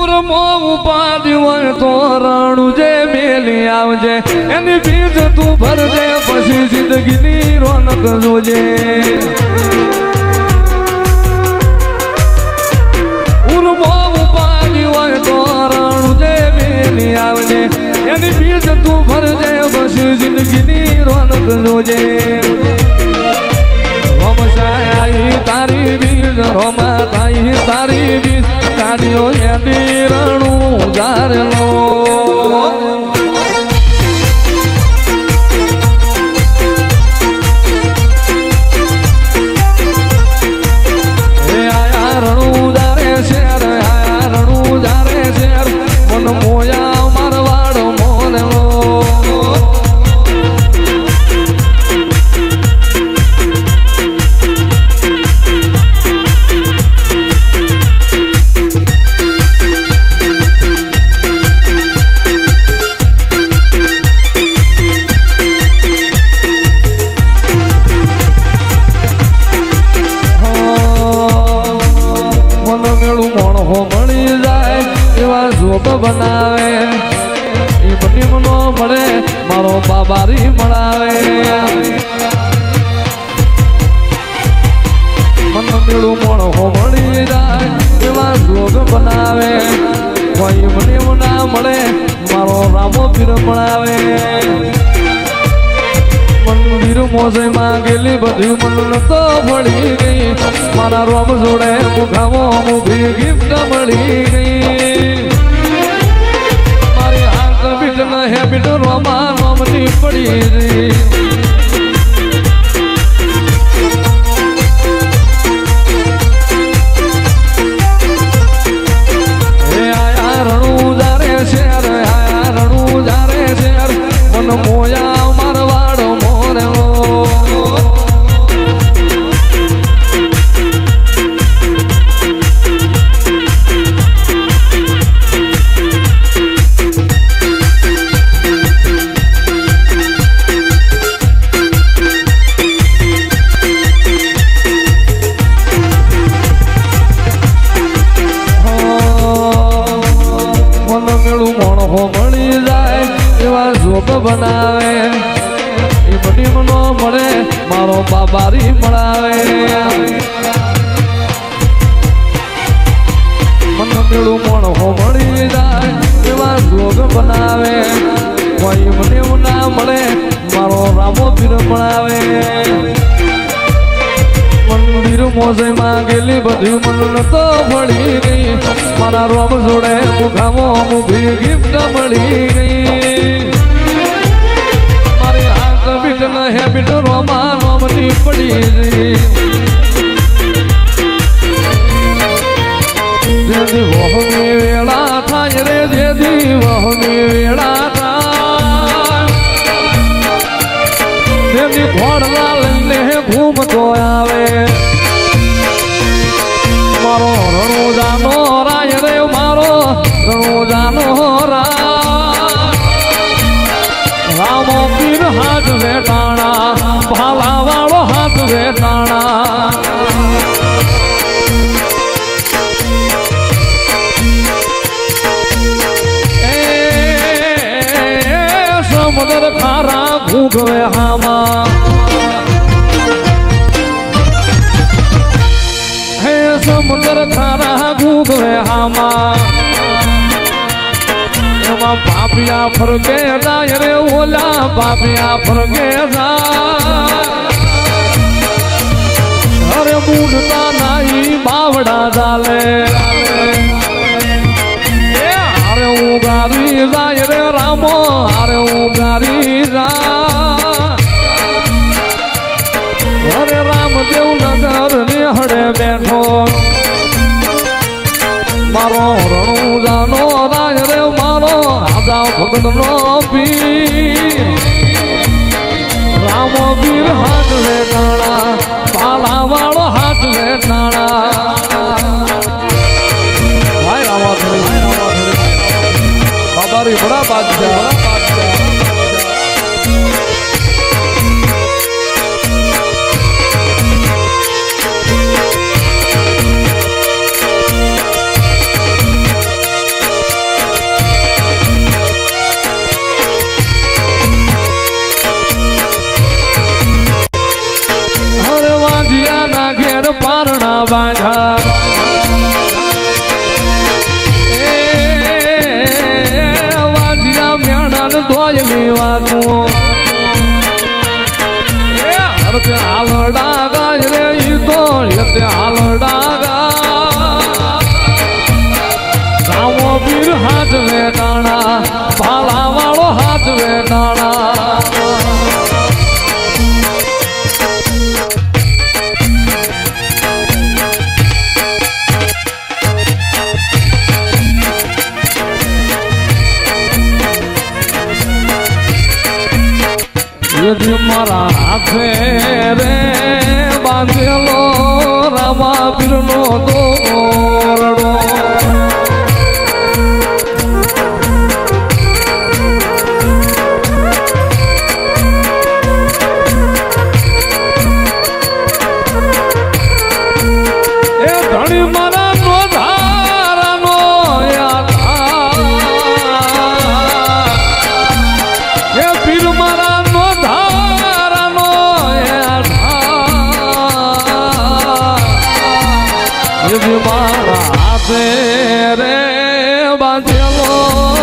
ઉરમો ઉપાડી હોય તો રણું જે મેલી આવજે એની બીજ તું ભરજે પછી જિંદગીની રોનક જોજે ઉરમો ઉપાડી હોય તો રણું જે મેલી આવજે એની બીજ તું ભરજે પછી જિંદગીની રોનક જોજે રોમસાઈ તારી બીજ રોમા તાઈ તારી બીજ કાઢ્યો એની રણું જારેલો બનાવે એ બની મનો મળે મારો બાબારી મળાવે મન મેળું મોણો મળી જાય એવા જોગ બનાવે કોઈ મને ના મળે મારો રામો પીર મળાવે મંદિર મોજે માં ગયેલી બધી મન તો મળી ગઈ મારા રોમ જોડે મુખામો મુભી ગિફ્ટ મળી ગઈ હેબિટ રોમા રોમની પડી રહી આયા રણું જારે શેર આયા રણું જારે શેર મન મોયા મારવાડો મોરેલો બનાવે એ બની મનો મળે મારો બાબારી મળાવે મન મેળું મોણ મળી જાય એવા જોગ બનાવે કોઈ મને ના મળે મારો રામો પીર મળાવે મંદિર મોજે માં ગયેલી બધી મન તો મળી ગઈ મારા રોમ જોડે મુખામો મુભી ગિફ્ટ મળી ગઈ હેબિટ રોમા રોમની પડી રહી જેથી વહની વેળા થાય રે જેથી વહની વેળા થાય જેથી ઘોડલા લઈને ઘૂમતો આવે મારો રણુજાનો રાય રે મારો રણુજાનો રામો પીર હાથ વેટાણા ભાલા વાળો હાથ વેટાણા સમુદ્ર ખારા ઘૂઘવે હામા હે સમુદ્ર ખારા ઘૂઘવે હામા પાપિયા ફરકે જાય રે ઓલા પાપિયા ફરકે જાય અરે મૂઢતા નાઈ બાવડા ચાલે અરે ઉગારી જાય રે રામો અરે ઉગારી જાય અરે રામદેવ નગર નિહળે બેઠો મારો રણુજાનો રાજ રે મારો આદા ભગત નો પીર રામો પીર હાથ વેટાણા પાલા વાળો હાથ વેટાણા ભાઈ રામા બાબારી બડા બાદશાહ બાંધા વાજિયા મેણા ધોયલી વાતું હાલડા ગાજ રે ઈ તો હાલડા ગા રામો વીર હાથ વેટાણા ભાલા વાળો હાથ વેટાણા યદી મારા હાથે રે બાંધેલો રામા વીરનો દોરડો એ ધણી મારા નો ધારાનો એ પીર મારા નો ધારાનો યદી મારા હાથે રે બાંધેલો